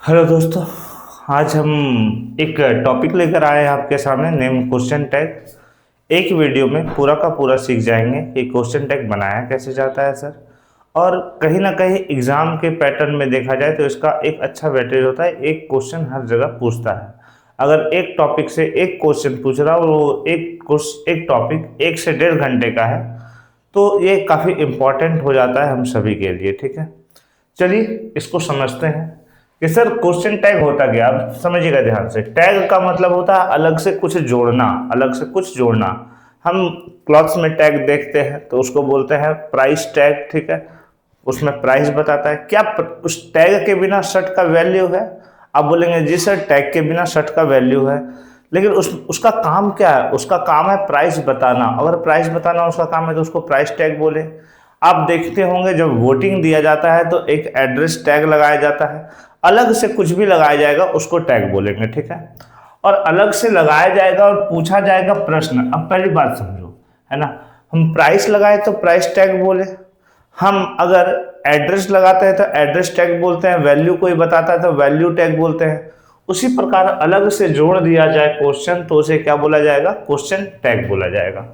Hello दोस्तों। आज हम एक टॉपिक लेकर आए हैं आपके सामने, नेम क्वेश्चन टैग। एक वीडियो में पूरा का पूरा सीख जाएंगे कि क्वेश्चन टैग बनाया कैसे जाता है सर। और कहीं ना कहीं एग्जाम के पैटर्न में देखा जाए तो इसका एक अच्छा वेटेज होता है। एक क्वेश्चन हर जगह पूछता है। अगर एक टॉपिक से एक क्वेश्चन पूछ रहा है और वो एक टॉपिक 1 से 1.5 घंटे का है तो ये काफ़ी इम्पोर्टेंट हो जाता है हम सभी के लिए। ठीक है, चलिए इसको समझते हैं कि सर क्वेश्चन टैग होता क्या। आप समझिएगा ध्यान से। टैग का मतलब होता है अलग से कुछ जोड़ना, अलग से कुछ जोड़ना। हम क्लॉथ्स में टैग देखते हैं तो उसको बोलते हैं प्राइस टैग। ठीक है, उसमें प्राइस बताता है। क्या उस टैग के बिना शर्ट का वैल्यू है? आप बोलेंगे जी सर टैग के बिना शर्ट का वैल्यू है, लेकिन उसका काम क्या है? उसका काम है प्राइस बताना। अगर प्राइस बताना उसका काम है तो उसको प्राइस टैग बोले। आप देखते होंगे जब वोटिंग दिया जाता है तो एक एड्रेस टैग लगाया जाता है। अलग से कुछ भी लगाया जाएगा उसको टैग बोलेंगे। ठीक है, और अलग से लगाया जाएगा और पूछा जाएगा प्रश्न। अब पहली बात समझो, है ना। हम प्राइस लगाए तो प्राइस टैग बोले, हम अगर एड्रेस लगाते हैं तो एड्रेस टैग बोलते हैं, वैल्यू कोई बताता है तो वैल्यू टैग बोलते हैं। उसी प्रकार अलग से जोड़ दिया जाए क्वेश्चन तो उसे क्या बोला जाएगा? क्वेश्चन टैग बोला जाएगा।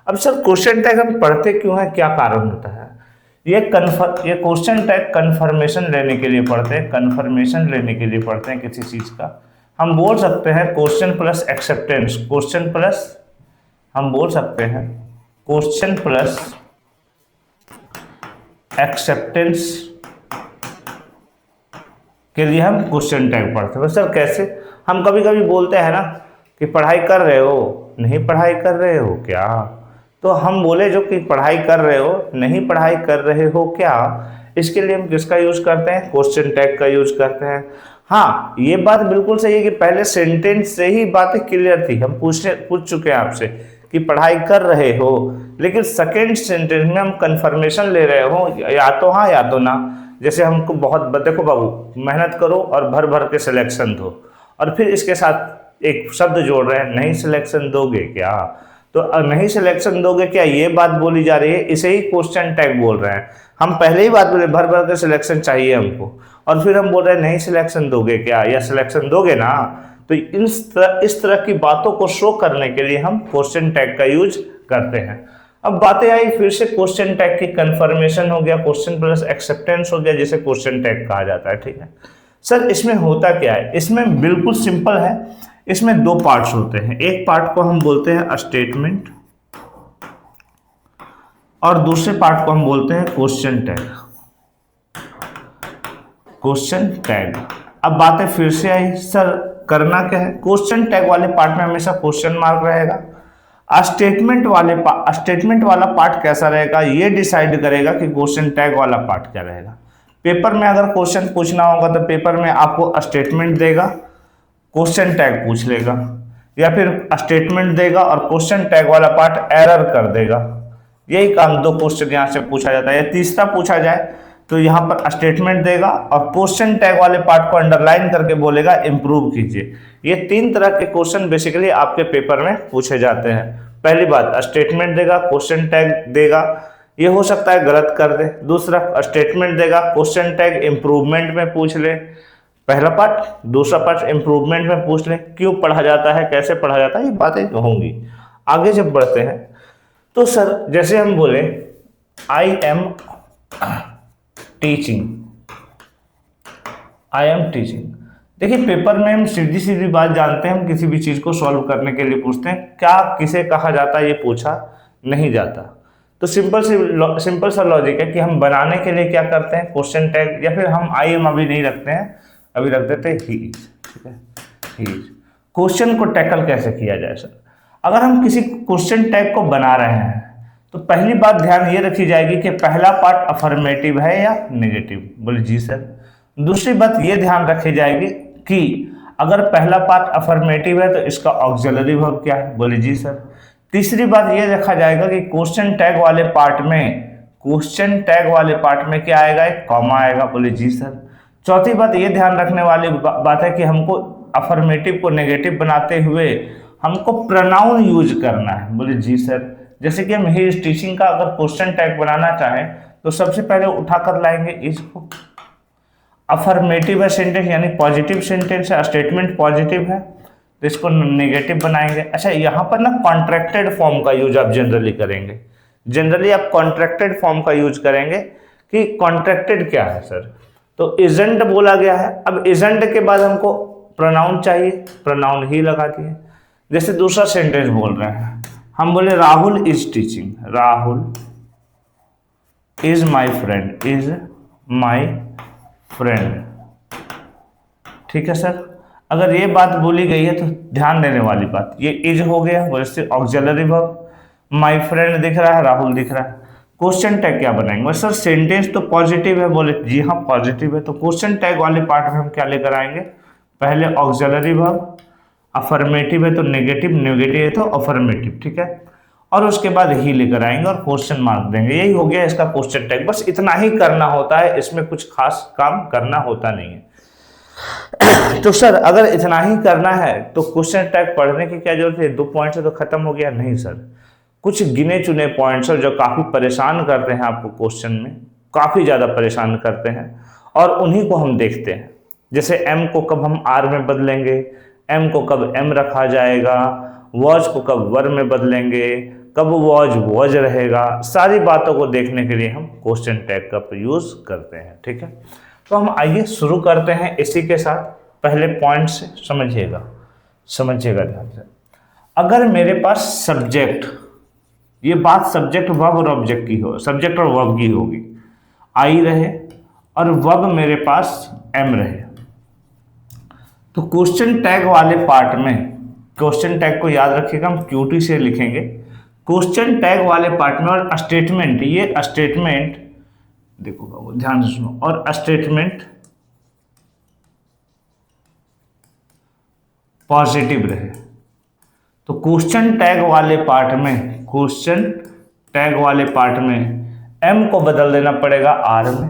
अब सर क्वेश्चन टैग हम पढ़ते क्यों है, क्या कारण होता है? ये क्वेश्चन टैग कंफर्मेशन लेने के लिए पढ़ते हैं। कंफर्मेशन लेने के लिए पढ़ते हैं किसी चीज का। हम बोल सकते हैं question plus acceptance. Question plus, हम बोल सकते हैं क्वेश्चन प्लस एक्सेप्टेंस के लिए हम क्वेश्चन टैग पढ़ते हैं। सर कैसे? हम कभी कभी बोलते हैं ना कि पढ़ाई कर रहे हो, नहीं पढ़ाई कर रहे हो क्या? तो हम बोले जो कि पढ़ाई कर रहे हो, नहीं पढ़ाई कर रहे हो क्या, इसके लिए हम किसका यूज करते हैं? क्वेश्चन टैग का यूज करते हैं। हाँ, ये बात बिल्कुल सही है कि पहले सेंटेंस से ही बातें क्लियर थी। हम पूछ चुके हैं आपसे कि पढ़ाई कर रहे हो, लेकिन सेकेंड सेंटेंस में हम कंफर्मेशन ले रहे हो, या तो हाँ या तो ना। जैसे हमको बहुत देखो बाबू, मेहनत करो और भर भर के सिलेक्शन दो, और फिर इसके साथ एक शब्द जोड़ रहे हैं, नहीं सिलेक्शन दोगे क्या? तो नहीं सिलेक्शन दोगे क्या, ये बात बोली जा रही है, इसे ही क्वेश्चन टैग बोल रहे हैं। हम पहले ही बात बोले भर भर के सिलेक्शन चाहिए हमको, और फिर हम बोल रहे हैं नहीं सिलेक्शन दोगे क्या, या सिलेक्शन दोगे ना। तो इस तरह की बातों को शो करने के लिए हम क्वेश्चन टैग का यूज करते हैं। अब बातें आई फिर से क्वेश्चन टैग की। कंफर्मेशन हो गया, क्वेश्चन प्लस एक्सेप्टेंस हो गया, जिसे क्वेश्चन टैग कहा जाता है। ठीक है सर, इसमें होता क्या है? इसमें बिल्कुल सिंपल है। इसमें दो पार्ट्स होते हैं। एक पार्ट को हम बोलते हैं स्टेटमेंट और दूसरे पार्ट को हम बोलते हैं क्वेश्चन टैग। Question tag. अब बातें फिर से आई, सर करना क्या है? क्वेश्चन टैग वाले पार्ट में हमेशा क्वेश्चन मार्क रहेगा। स्टेटमेंट वाला पार्ट कैसा रहेगा ये डिसाइड करेगा कि क्वेश्चन टैग वाला पार्ट क्या रहेगा। पेपर में अगर क्वेश्चन पूछना होगा तो पेपर में आपको स्टेटमेंट देगा, क्वेश्चन टैग पूछ लेगा, या फिर स्टेटमेंट देगा और क्वेश्चन टैग वाला पार्ट एरर कर देगा। यही काम दो क्वेश्चन यहाँ से पूछा जाता है। या तीसरा पूछा जाए तो यहाँ पर स्टेटमेंट देगा और क्वेश्चन टैग वाले पार्ट को अंडरलाइन करके बोलेगा इम्प्रूव कीजिए। ये तीन तरह के क्वेश्चन बेसिकली आपके पेपर में पूछे जाते हैं। पहली बात, स्टेटमेंट देगा, क्वेश्चन टैग देगा, ये हो सकता है गलत कर दे। दूसरा, स्टेटमेंट देगा, क्वेश्चन टैग इम्प्रूवमेंट में पूछ ले, पहला पार्ट। दूसरा पार्ट इम्प्रूवमेंट में पूछ ले क्यों पढ़ा जाता है, कैसे पढ़ा जाता है, ये बातें होंगी। आगे जब बढ़ते हैं तो सर जैसे हम बोले I am teaching, I am teaching. देखिए पेपर में हम सीधी सीधी बात जानते हैं, हम किसी भी चीज को सॉल्व करने के लिए पूछते हैं, क्या किसे कहा जाता है ये पूछा नहीं जाता। तो सिंपल सा लॉजिक है कि हम बनाने के लिए क्या करते हैं? क्वेश्चन टैग, या फिर हम आई एम अभी नहीं रखते हैं, अभी रख देते हैं ही इज। ठीक है, ही इज। क्वेश्चन को टैकल कैसे किया जाए सर? अगर हम किसी क्वेश्चन टैग को बना रहे हैं तो पहली बात ध्यान ये रखी जाएगी कि पहला पार्ट अफर्मेटिव है या नेगेटिव। बोले जी सर। दूसरी बात ये ध्यान रखी जाएगी कि अगर पहला पार्ट अफर्मेटिव है तो इसका ऑक्सिलरी वर्ब क्या है? बोले जी सर। तीसरी बात ये रखा जाएगा कि क्वेश्चन टैग वाले पार्ट में क्या आएगा? एक कॉमा आएगा। बोले जी सर। चौथी बात ये ध्यान रखने वाली बात है कि हमको अफर्मेटिव को नेगेटिव बनाते हुए हमको प्रोनाउन यूज करना है। बोले जी सर। जैसे कि हम ही इज टीचिंग का अगर क्वेश्चन टैग बनाना चाहें तो सबसे पहले उठाकर लाएंगे इज को, अफर्मेटिव है सेंटेंस यानी पॉजिटिव सेंटेंस है, स्टेटमेंट पॉजिटिव है तो इसको नेगेटिव बनाएंगे। अच्छा यहाँ पर ना कॉन्ट्रैक्टेड फॉर्म का यूज आप जनरली करेंगे, जनरली आप कॉन्ट्रैक्टेड फॉर्म का यूज करेंगे कि कॉन्ट्रैक्टेड क्या है सर, तो इजंट बोला गया है। अब इजंट के बाद हमको प्रोनाउन चाहिए, प्रोनाउन ही लगा दिए। जैसे दूसरा सेंटेंस बोल रहे हैं, हम बोले Rahul is teaching, Rahul is my friend, is my friend, ठीक है सर। अगर ये बात बोली गई है तो ध्यान देने वाली बात, ये इज हो गया, वैसे ऑक्सिलरी वर्ब, माय फ्रेंड दिख रहा है, राहुल दिख रहा है। क्वेश्चन टैग क्या बनाएंगे सर, सेंटेंस तो पॉजिटिव है, बोले जी हाँ पॉजिटिव है, तो क्वेश्चन टैग वाले पार्ट में हम क्या लेकर आएंगे, पहले ऑक्सिलरी वर्ब, अफर्मेटिव है तो नेगेटिव, नेगेटिव है तो अफर्मेटिव, ठीक है, और उसके बाद ही लेकर आएंगे और क्वेश्चन मार्क देंगे। यही हो गया इसका क्वेश्चन टैग, बस इतना ही करना होता है, इसमें कुछ खास काम करना होता नहीं है। तो सर अगर इतना ही करना है तो क्वेश्चन टैग पढ़ने की क्या जरूरत है, 2 पॉइंट से तो खत्म हो गया, नहीं सर, कुछ गिने चुने पॉइंट्स जो काफी परेशान करते हैं आपको क्वेश्चन में, काफी ज्यादा परेशान करते हैं, और उन्हीं को हम देखते हैं। जैसे एम को कब हम आर में बदलेंगे, एम को कब एम रखा जाएगा, वॉज को कब वर में बदलेंगे, कब वॉज रहेगा, सारी बातों को देखने के लिए हम क्वेश्चन टैग का यूज करते हैं, ठीक है। तो हम आइए शुरू करते हैं इसी के साथ, पहले पॉइंट से समझिएगा ध्यान से। अगर मेरे पास सब्जेक्ट, ये बात सब्जेक्ट वर्ब और ऑब्जेक्ट की हो, सब्जेक्ट और वर्ब की होगी, आई रहे और वर्ब मेरे पास एम रहे, तो क्वेश्चन टैग वाले पार्ट में, क्वेश्चन टैग को याद रखिएगा, हम क्यूटी से लिखेंगे क्वेश्चन टैग वाले पार्ट में, और स्टेटमेंट, ये स्टेटमेंट देखो बाबू ध्यान से सुनो, और स्टेटमेंट पॉजिटिव रहे, तो क्वेश्चन टैग वाले पार्ट में, क्वेश्चन टैग वाले पार्ट में एम को बदल देना पड़ेगा आर में,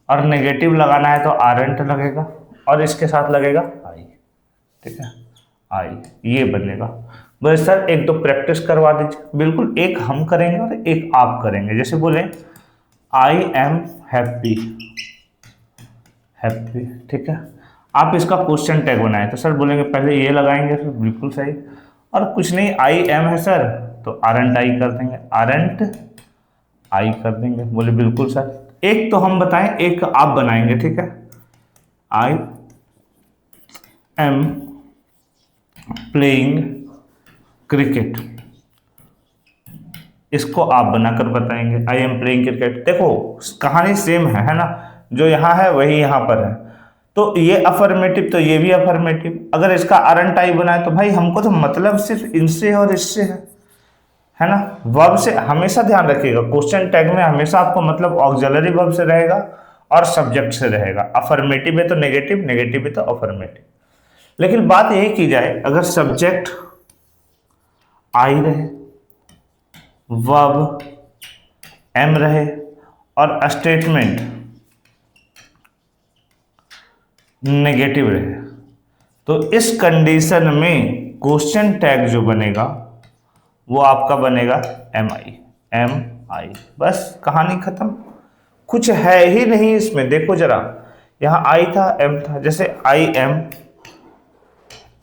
और नेगेटिव लगाना है तो आरंट लगेगा, और इसके साथ लगेगा आई, ठीक है, आई, ये बनेगा। बस सर एक दो प्रैक्टिस करवा दीजिए, बिल्कुल, एक हम करेंगे और एक आप करेंगे। जैसे बोले आई एम हैप्पी, हैप्पी, ठीक है, आप इसका क्वेश्चन टैग बनाए तो सर बोलेंगे पहले ये लगाएंगे, फिर बिल्कुल सही, और कुछ नहीं, आई एम है सर तो आरंट आई कर देंगे, आरंट आई कर देंगे, बोले बिल्कुल सर। एक तो हम बताएं, एक आप बनाएंगे, ठीक है, आई एम प्लेइंग क्रिकेट, इसको आप बनाकर बताएंगे, आई एम प्लेइंग क्रिकेट। देखो कहानी सेम है ना, जो यहाँ है वही यहाँ पर है, तो ये अफर्मेटिव तो ये भी अफर्मेटिव। अगर इसका आरंट आई बनाए तो भाई हमको तो मतलब सिर्फ इनसे और इससे है ना। वर्ब से हमेशा ध्यान रखिएगा, क्वेश्चन टैग में हमेशा आपको मतलब ऑक्सिलरी वर्ब से रहेगा और सब्जेक्ट से रहेगा। अफर्मेटिव है तो नेगेटिव, नेगेटिव है तो अफर्मेटिव। लेकिन बात यही की जाए, अगर सब्जेक्ट आई रहे, वर्ब एम रहे और स्टेटमेंट नेगेटिव रहे, तो इस कंडीशन में क्वेश्चन टैग जो बनेगा वो आपका बनेगा एम आई, एम आई, बस कहानी खत्म, कुछ है ही नहीं इसमें। देखो जरा, यहां आई था, एम था, जैसे आई एम,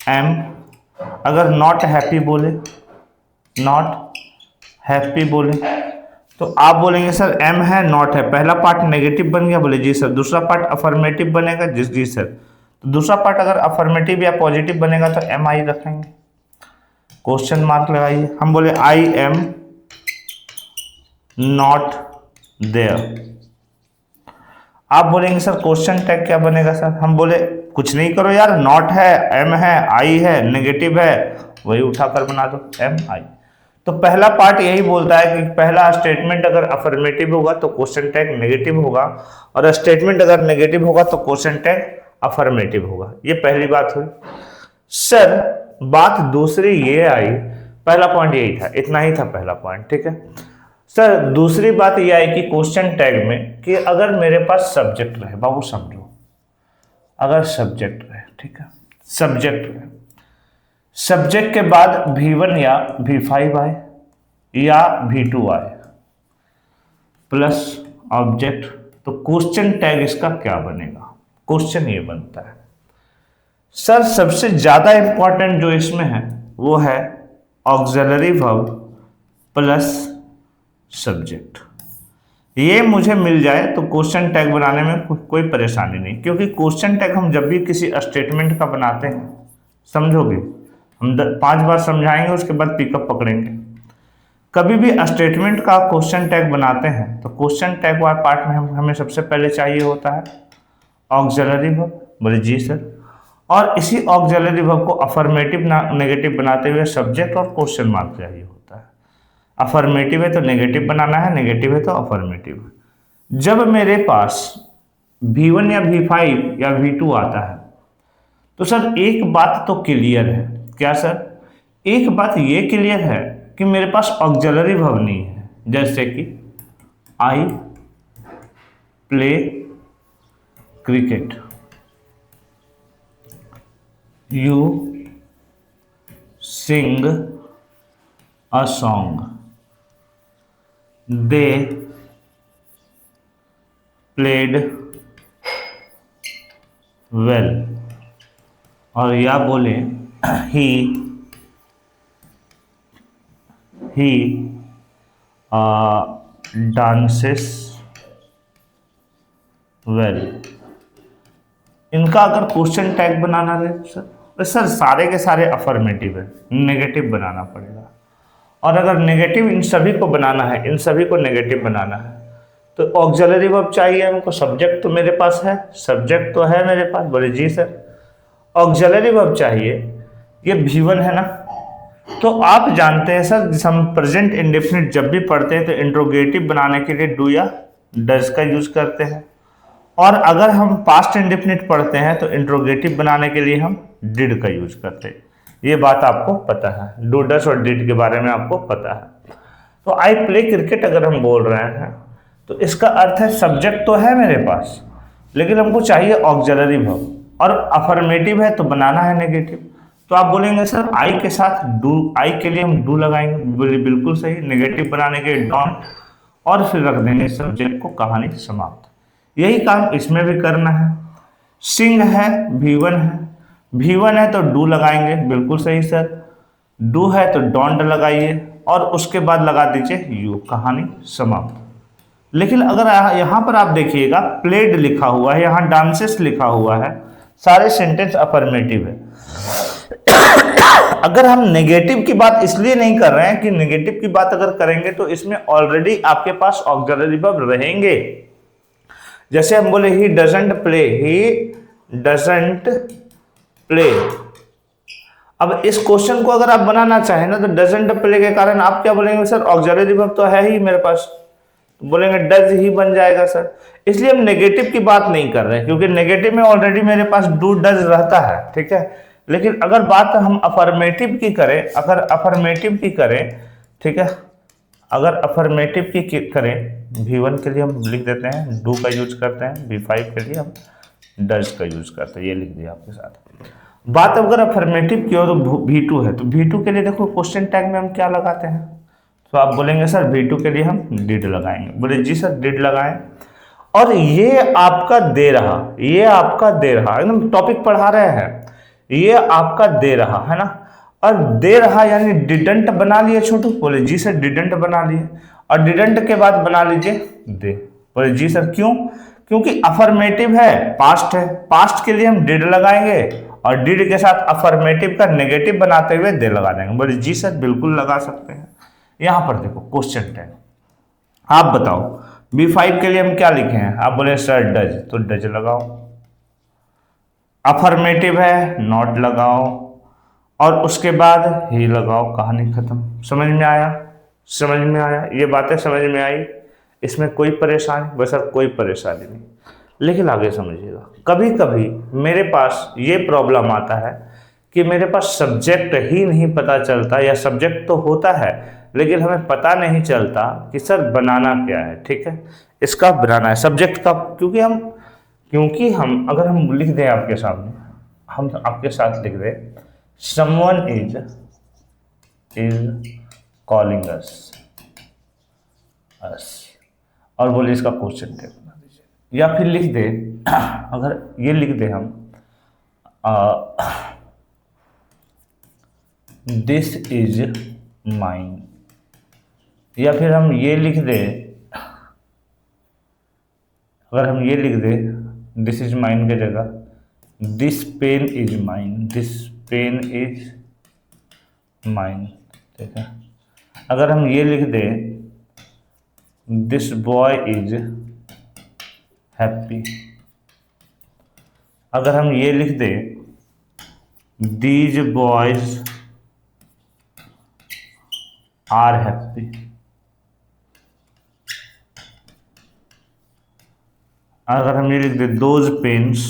एम, अगर नॉट हैप्पी बोले, नॉट हैप्पी बोले तो आप बोलेंगे सर एम है नॉट है, पहला पार्ट नेगेटिव बन गया, बोले जी सर। दूसरा पार्ट अफर्मेटिव बनेगा, जी सर। तो दूसरा पार्ट अगर अफर्मेटिव या पॉजिटिव बनेगा तो एम आई रखेंगे, क्वेश्चन मार्क लगाइए। हम बोले आई एम नॉट देयर, आप बोलेंगे सर क्वेश्चन टैग क्या बनेगा सर, हम बोले कुछ नहीं करो यार, नॉट है, एम है, आई है, नेगेटिव है, वही उठाकर बना दो एम आई। तो पहला पार्ट यही बोलता है कि पहला स्टेटमेंट अगर अफर्मेटिव होगा तो क्वेश्चन टैग नेगेटिव होगा, और स्टेटमेंट अगर नेगेटिव होगा तो क्वेश्चन टैग अफर्मेटिव होगा। ये पहली बात हुई। सर बात दूसरी ये आई, पहला पॉइंट यही था, इतना ही था पहला पॉइंट, ठीक है सर। दूसरी बात ये आई कि क्वेश्चन टैग में कि अगर मेरे पास सब्जेक्ट रहे, बाबू समझो, अगर सब्जेक्ट रहे, ठीक है, सब्जेक्ट रहे, सब्जेक्ट के बाद V1 या V5 आए या V2 आए प्लस ऑब्जेक्ट, तो क्वेश्चन टैग इसका क्या बनेगा, क्वेश्चन ये बनता है सर सबसे ज्यादा इंपॉर्टेंट जो इसमें है वो है ऑक्सिलरी वर्ब प्लस सब्जेक्ट। ये मुझे मिल जाए तो क्वेश्चन टैग बनाने में कोई परेशानी नहीं, क्योंकि क्वेश्चन टैग हम जब भी किसी स्टेटमेंट का बनाते हैं, समझोगे, हम 5 बार समझाएंगे उसके बाद पिकअप पकड़ेंगे। कभी भी स्टेटमेंट का क्वेश्चन टैग बनाते हैं तो क्वेश्चन टैग वाले पार्ट में हमें सबसे पहले चाहिए होता है ऑक्सिलरी वर्ब। बोले जी सर। और इसी ऑक्सिलरी वर्ब को अफर्मेटिव नेगेटिव बनाते हुए सब्जेक्ट और क्वेश्चन मार्क चाहिए होता है। अफर्मेटिव है तो नेगेटिव बनाना है, नेगेटिव है तो अफर्मेटिव। जब मेरे पास V1 या V5 या V2 आता है तो सर एक बात तो क्लियर है। क्या सर? एक बात ये क्लियर है कि मेरे पास ऑक्सिलरी वर्ब नहीं है। जैसे कि I play cricket, you sing a song, they played well, और या बोले ही डांसेस वेल। इनका अगर क्वेश्चन टैग बनाना है तो सर सारे के सारे अफर्मेटिव है, नेगेटिव बनाना पड़ेगा। और अगर नेगेटिव इन सभी को बनाना है, इन सभी को नेगेटिव बनाना है तो ऑक्सिलरी वर्ब चाहिए हमको। सब्जेक्ट तो मेरे पास है, सब्जेक्ट तो है मेरे पास। बोले जी सर। ऑक्सिलरी वर्ब चाहिए, ये V1 है ना। तो आप जानते हैं सर हम प्रेजेंट इंडेफिनिट जब भी पढ़ते हैं तो इंट्रोगेटिव बनाने के लिए डू या डज का यूज करते हैं, और अगर हम पास्ट इंडेफिनिट पढ़ते हैं तो इंट्रोगेटिव बनाने के लिए हम डिड का यूज करते हैं। ये बात आपको पता है, डू डज और डिड के बारे में आपको पता है। तो आई प्ले क्रिकेट अगर हम बोल रहे हैं तो इसका अर्थ है सब्जेक्ट तो है मेरे पास, लेकिन हमको चाहिए ऑक्सिलरी वर्ब, और अफर्मेटिव है तो बनाना है नेगेटिव। तो आप बोलेंगे सर आई के साथ डू, आई के लिए हम डू लगाएंगे। बिल्कुल सही। नेगेटिव बनाने के डोंट, और फिर रख देंगे सब्जेक्ट को, कहानी समाप्त। यही काम इसमें भी करना है। सिंग है, V1 है, V1 है तो डू लगाएंगे। बिल्कुल सही सर। डू है तो डोंट लगाइए और उसके बाद लगा दीजिए यू, कहानी समाप्त। लेकिन अगर यहाँ पर आप देखिएगा प्लेड लिखा हुआ है, यहाँ डांसेस लिखा हुआ है, सारे सेंटेंस अफर्मेटिव है। अगर हम नेगेटिव की बात इसलिए नहीं कर रहे हैं कि नेगेटिव की बात अगर करेंगे तो इसमें ऑलरेडी आपके पास ऑक्सिलरी वर्ब रहेंगे। जैसे हम बोले he doesn't play, he doesn't play. अब इस क्वेश्चन को अगर आप बनाना चाहें ना तो डजंट प्ले के कारण आप क्या बोलेंगे सर ऑक्सिलरी वर्ब तो है ही मेरे पास, बोलेंगे डज ही बन जाएगा सर। इसलिए हम नेगेटिव की बात नहीं कर रहे हैं, क्योंकि नेगेटिव में ऑलरेडी मेरे पास डू डज रहता है, ठीक है। लेकिन अगर बात हम अफर्मेटिव की करें, अगर अफर्मेटिव की करें, ठीक है, अगर अफर्मेटिव की करें, V1 के लिए हम लिख देते हैं डू का यूज करते हैं, V5 के लिए हम डज का यूज करते हैं। ये लिख दिया आपके साथ। बात अगर अफर्मेटिव की हो तो V2 है, तो V2 के लिए देखो क्वेश्चन टैग में हम क्या लगाते हैं, तो आप बोलेंगे सर V2 के लिए हम डिड लगाएंगे। बोले जी सर डिड लगाएं। और ये आपका दे रहा, ये आपका दे रहा, एकदम टॉपिक पढ़ा रहे हैं, ये आपका दे रहा है ना। और दे रहा यानी डिडंट बना लिए छोटू। बोले जी सर डिडंट बना लिए, और डिडंट के बाद बना लीजिए दे। बोले जी सर क्यों? क्योंकि अफर्मेटिव है, पास्ट है, पास्ट के लिए हम डिड लगाएंगे और डिड के साथ अफर्मेटिव का नेगेटिव बनाते हुए दे लगा देंगे। बोले जी सर बिल्कुल लगा सकते हैं। यहां पर देखो क्वेश्चन टैग, आप बताओ B5 के लिए हम क्या लिखे हैं, आप बोले सर डज, तो डज लगाओ। अफर्मेटिव है नॉट लगाओ, और उसके बाद ही लगाओ, कहानी खत्म। समझ में आया? समझ में आया? ये बातें समझ में आई? इसमें कोई परेशानी? बस अब कोई परेशानी नहीं। लेकिन आगे समझिएगा, कभी कभी मेरे पास ये प्रॉब्लम आता है कि मेरे पास सब्जेक्ट ही नहीं पता चलता, या सब्जेक्ट तो होता है लेकिन हमें पता नहीं चलता कि सर बनाना क्या है, ठीक है, इसका बनाना है सब्जेक्ट का। क्योंकि हम अगर हम लिख दें आपके सामने, हम आपके साथ लिख दें समवन इज कॉलिंग अस, और बोले इसका क्वेश्चन टैग बना दीजिए। या फिर लिख दे अगर ये लिख दे हम दिस इज माइन, या फिर हम ये लिख दे, अगर हम ये लिख दे दिस इज माइन के जगह this pen is mine, this pen is mine, ठीक है। अगर हम ये लिख दे दिस बॉय इज हैप्पी, अगर हम ये लिख दे दीज बॉयज आर हैप्पी, अगर हम ये लिख दे दोज पेन्स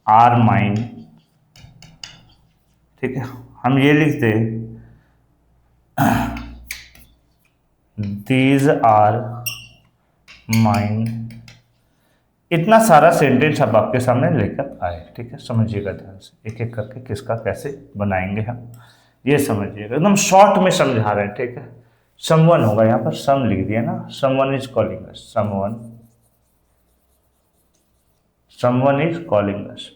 आर माइन, ठीक है। हम ये लिख दे दीज आर माइन। इतना सारा सेंटेंस अब आपके सामने लेकर आए, ठीक है। समझिएगा ध्यान से, एक एक करके किसका कैसे बनाएंगे हम, ये समझिएगा। एकदम शॉर्ट में समझा रहे हैं, ठीक है। समवन होगा, यहाँ पर सम लिख दिया ना, someone is calling us, someone is calling us.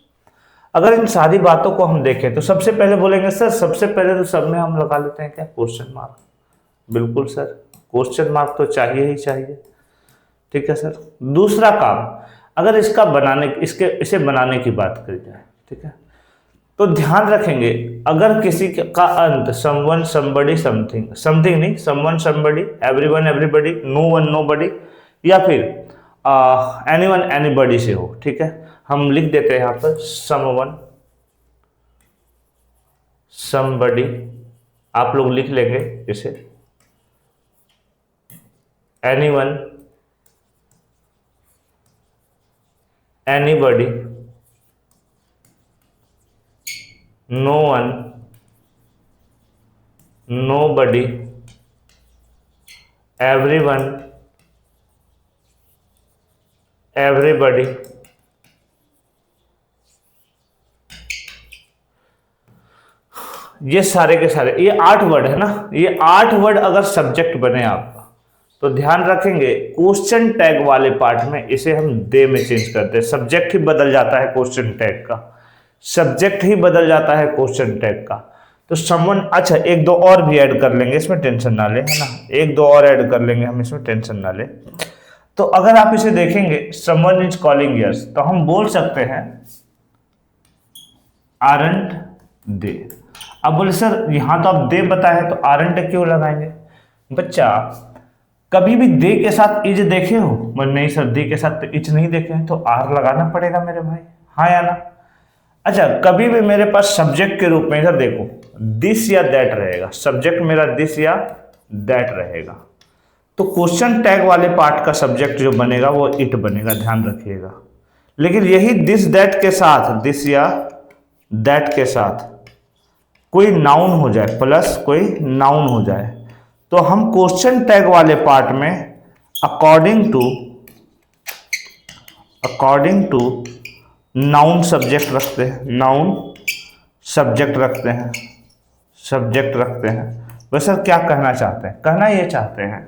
अगर इन सारी बातों को हम देखें तो सबसे पहले बोलेंगे सर, सबसे पहले तो सब में हम लगा लेते हैं क्या, क्वेश्चन मार्क। बिल्कुल सर, क्वेश्चन मार्क तो चाहिए ही चाहिए, ठीक है सर। दूसरा काम, अगर इसका बनाने इसे बनाने की बात करी जाए, ठीक है, तो ध्यान रखेंगे अगर किसी का अंत समवन समबडी समथिंग, समथिंग नहीं, someone somebody, everyone everybody, no one nobody, या फिर एनीवन एनीबडी से हो, ठीक है, हम लिख देते हैं यहाँ पर समवन समबडी। आप लोग लिख लेंगे इसे anyone anybody, no one nobody, everyone everybody. ये सारे के सारे, ये 8 वर्ड है ना, ये 8 वर्ड अगर सब्जेक्ट बने आपका तो ध्यान रखेंगे क्वेश्चन टैग वाले पार्ट में इसे हम दे में चेंज करते हैं। सब्जेक्ट ही बदल जाता है क्वेश्चन टैग का, सब्जेक्ट ही बदल जाता है क्वेश्चन टैग का। तो समवन, अच्छा एक दो और भी ऐड कर लेंगे इसमें, टेंशन ना ले, है ना, एक दो और ऐड कर लेंगे हम इसमें, टेंशन ना ले। तो अगर आप इसे देखेंगे समवन इज कॉलिंग यस, तो हम बोल सकते हैं आरंट दे। अब बोले सर यहां तो आप दे बताए तो आरंट क्यों लगाएंगे? बच्चा कभी भी दे के साथ इज देखे हो? मैं नहीं सर, दे के साथ तो इज नहीं देखे हैं, तो आर लगाना पड़ेगा मेरे भाई, हाँ या ना। अच्छा, कभी भी मेरे पास सब्जेक्ट के रूप में इधर देखो दिस या दैट रहेगा, सब्जेक्ट मेरा दिस या दैट रहेगा, तो क्वेश्चन टैग वाले पार्ट का सब्जेक्ट जो बनेगा वो इट बनेगा, ध्यान रखिएगा। लेकिन यही दिस दैट के साथ, दिस या दैट के साथ कोई नाउन हो जाए, प्लस कोई नाउन हो जाए, तो हम क्वेश्चन टैग वाले पार्ट में अकॉर्डिंग टू नाउन सब्जेक्ट रखते हैं, नाउन सब्जेक्ट रखते हैं, सब्जेक्ट रखते हैं। वैसे सर क्या कहना चाहते हैं? कहना ये चाहते हैं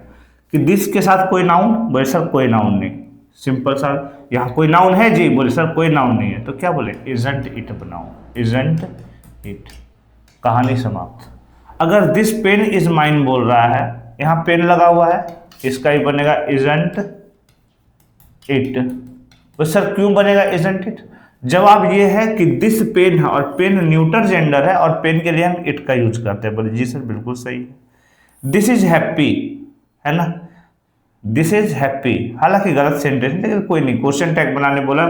कि दिस के साथ कोई नाउन, बोले सर कोई नाउन नहीं, सिंपल सर, यहाँ कोई नाउन है जी, बोले सर कोई नाउन नहीं है, तो क्या बोले, इजंट इट बनाओ, इजंट इट, कहानी समाप्त। अगर दिस पेन इज माइन बोल रहा है, यहाँ पेन लगा हुआ है, इसका ही बनेगा इजंट इट। तो सर क्यों बनेगा इजंट इट? जवाब ये है कि दिस पेन है और पेन न्यूटर जेंडर है और पेन के लिए हम इट का यूज करते हैं। बोले जी सर बिल्कुल सही है। दिस इज हैप्पी है ना, दिस इज हैप्पी, हालांकि गलत सेंटेंस, लेकिन कोई नहीं, क्वेश्चन टैग बनाने बोला।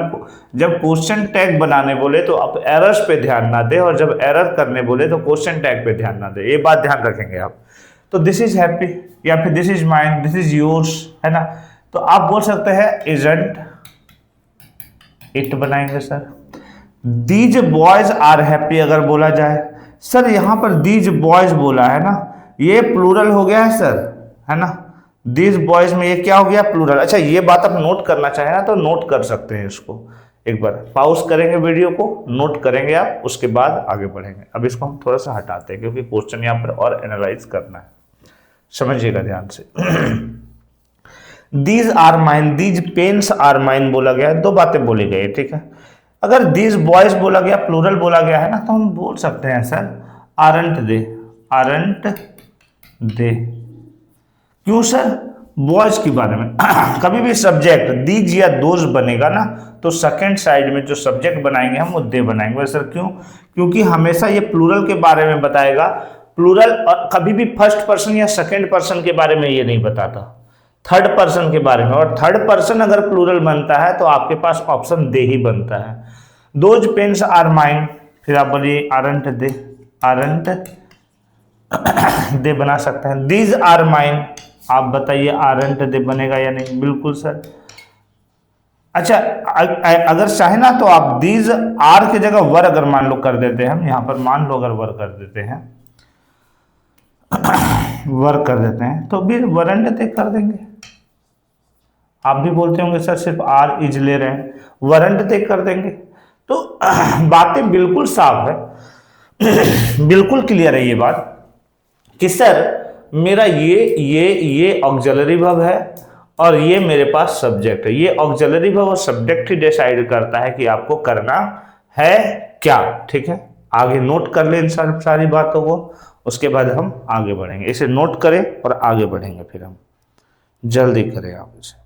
जब क्वेश्चन टैग बनाने बोले तो आप एरर्स पे ध्यान ना दे, और जब एरर करने बोले तो क्वेश्चन टैग पे ध्यान ना दे, ये बात ध्यान रखेंगे आप। तो दिस इज हैप्पी या फिर this is mine, this is yours, है ना, तो आप बोल सकते हैं इजंट इट बनाएंगे sir. These boys are happy अगर बोला जाए, सर यहां पर दीज बॉयज बोला है ना, ये प्लूरल हो गया है सर, है ना, दीज बॉयज में ये क्या हो गया, प्लूरल। अच्छा ये बात आप नोट करना चाहें ना तो नोट कर सकते हैं इसको, एक बार पॉज करेंगे वीडियो को, नोट करेंगे आप, उसके बाद आगे बढ़ेंगे। अब इसको हम थोड़ा सा हटाते हैं क्योंकि क्वेश्चन यहाँ पर और एनालाइज करना है, समझिएगा ध्यान से। These are mine, these pens are mine बोला गया है, दो बातें बोली गई है, ठीक है। अगर दीज बॉयज बोला गया, प्लूरल बोला गया है ना, तो हम बोल सकते हैं सर आरंट दे, आरंट दे। क्यों सर? बॉयज के बारे में कभी भी सब्जेक्ट दीज या दोज बनेगा ना, तो सेकंड साइड में जो सब्जेक्ट बनाएंगे हम वो दे बनाएंगे। सर क्यों? क्योंकि हमेशा ये प्लूरल के बारे में बताएगा, प्लूरल, और कभी भी फर्स्ट पर्सन या सेकंड पर्सन के बारे में ये नहीं बताता, थर्ड पर्सन के बारे में। और थर्ड पर्सन अगर प्लूरल बनता है तो आपके पास ऑप्शन दे ही बनता है। दोज पेन्स आर माइन, फिर आप बोलिए आरंट दे, आरंट दे बना सकते हैं। दीज आर माइन, आप बताइए आरंट दे बनेगा या नहीं? बिल्कुल सर। अच्छा, अगर चाहे ना तो आप दीज आर की जगह वर अगर मान लो कर देते हैं, हम यहां पर मान लो अगर वर कर देते हैं, वर कर देते हैं तो भी वरंट दे कर देंगे। आप भी बोलते होंगे सर सिर्फ आर इज ले रहे हैं, वरंट दे कर देंगे। तो बातें बिल्कुल साफ है, बिल्कुल क्लियर है ये बात कि सर मेरा ये ऑक्सिलरी वर्ब है और ये मेरे पास सब्जेक्ट है। ये ऑक्सिलरी वर्ब और सब्जेक्ट ही डिसाइड करता है कि आपको करना है क्या, ठीक है। आगे नोट कर ले इन सारी बातों को, उसके बाद हम आगे बढ़ेंगे। इसे नोट करें और आगे बढ़ेंगे, फिर हम जल्दी करें आप इसे।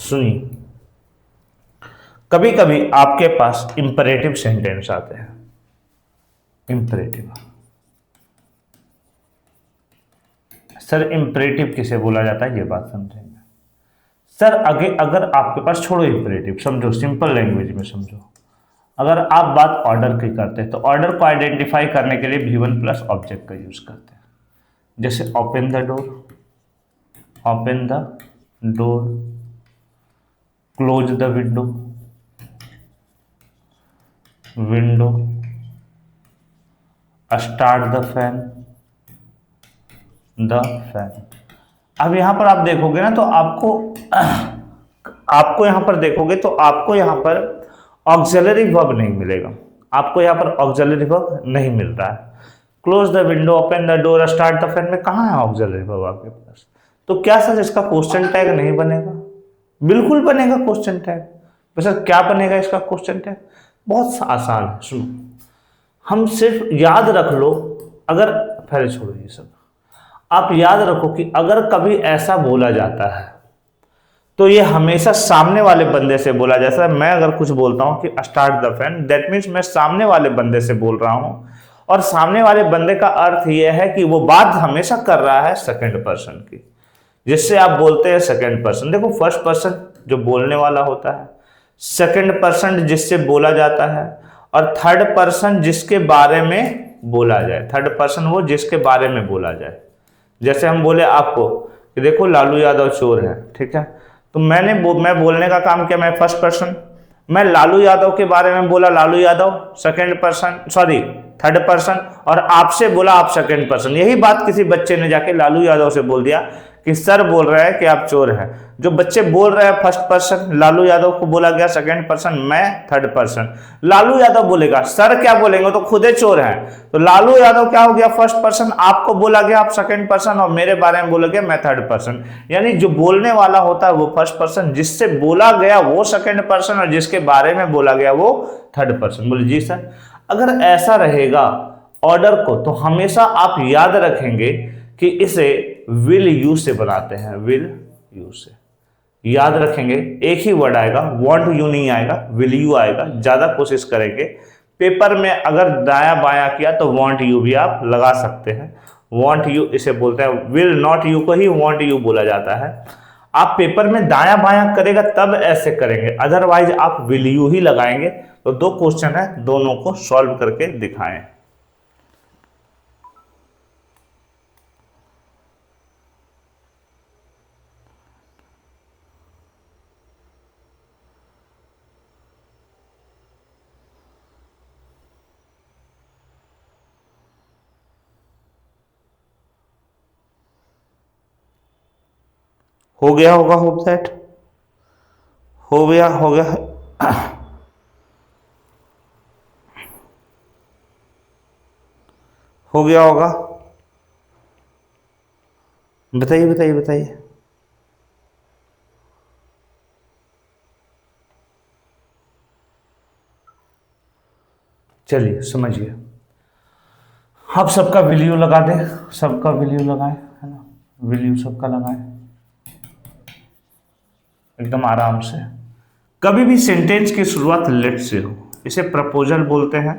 सुनिए, कभी कभी आपके पास इंपरेटिव सेंटेंस आते हैं। इंपरेटिव, सर इंपरेटिव किसे बोला जाता है ये बात समझेंगे। सर अगर आपके पास, छोड़ो इंपरेटिव, समझो सिंपल लैंग्वेज में समझो। अगर आप बात ऑर्डर की करते हैं तो ऑर्डर को आइडेंटिफाई करने के लिए V1 प्लस ऑब्जेक्ट का यूज करते हैं। जैसे open the door, open the door, close the window, window, start the fan, the fan. अब यहां पर आप देखोगे ना तो आपको यहां पर देखोगे तो आपको यहां पर ऑक्सिलरी वर्ब नहीं मिलेगा, आपको यहां पर ऑक्सिलरी वर्ब नहीं मिल रहा है। Close the window, open the door, start the fan में कहां है ऑक्सिलरी वर्ब आपके पास? तो क्या सर इसका क्वेश्चन टैग नहीं बनेगा? बिल्कुल बनेगा क्वेश्चन टैग। तो सर क्या बनेगा इसका क्वेश्चन टैग? बहुत आसान है, सुनो, हम सिर्फ याद रख लो। अगर, पहले छोड़ो ये सब, आप याद रखो कि अगर कभी ऐसा बोला जाता है तो ये हमेशा सामने वाले बंदे से बोला जाता है। मैं अगर कुछ बोलता हूं कि start the fan, that means मैं सामने वाले बंदे से बोल रहा हूं, और सामने वाले बंदे का अर्थ यह है कि वो बात हमेशा कर रहा है सेकंड पर्सन की, जिससे आप बोलते हैं सेकंड पर्सन। देखो, फर्स्ट पर्सन जो बोलने वाला होता है, सेकंड पर्सन जिससे बोला जाता है, और थर्ड पर्सन जिसके बारे में बोला जाए। थर्ड पर्सन वो जिसके बारे में बोला जाए। जैसे हम बोले आपको कि देखो लालू यादव चोर है, ठीक है, तो मैं बोलने का काम किया, मैं फर्स्ट पर्सन, मैं लालू यादव के बारे में बोला Lalu Yadav second person, sorry third person, और आपसे बोला आप सेकंड पर्सन। यही बात किसी बच्चे ने जाके लालू यादव से बोल दिया कि सर बोल रहे हैं कि आप चोर हैं। जो बच्चे बोल रहे हैं फर्स्ट पर्सन, लालू यादव को बोला गया सेकंड पर्सन, मैं थर्ड पर्सन। लालू यादव बोलेगा, सर क्या बोलेंगे, तो खुद ही चोर हैं। तो लालू यादव क्या हो गया, फर्स्ट पर्सन, आपको बोला गया आप सेकंड पर्सन, और मेरे बारे में बोला गया मैं थर्ड पर्सन। यानी जो बोलने वाला होता है वो फर्स्ट पर्सन, जिससे बोला गया वो सेकंड पर्सन, और जिसके बारे में बोला गया वो थर्ड पर्सन। बोले जी सर। अगर ऐसा रहेगा ऑर्डर को, तो हमेशा आप याद रखेंगे कि इसे विल यू से बनाते हैं, विल यू से याद रखेंगे। एक ही वर्ड आएगा, वांट यू नहीं आएगा, विल यू आएगा। ज्यादा कोशिश करेंगे। पेपर में अगर दाया बाया किया तो वांट यू भी आप लगा सकते हैं। वांट यू इसे बोलते हैं, विल नॉट यू को ही वांट यू बोला जाता है। आप पेपर में दाया बाया करेगा तब ऐसे करेंगे, अदरवाइज आप विल यू ही लगाएंगे। तो दो क्वेश्चन है, दोनों को सॉल्व करके दिखाएं। हो गया होगा, होप दैट हो गया हो गया होगा। बताइए बताइए बताइए। चलिए समझिए, आप सबका वैल्यू लगा दें, सबका वैल्यू लगाएं, है ना, वैल्यू सबका लगाएं एकदम आराम से। कभी भी सेंटेंस की शुरुआत लेट से हो, इसे प्रपोजल बोलते हैं,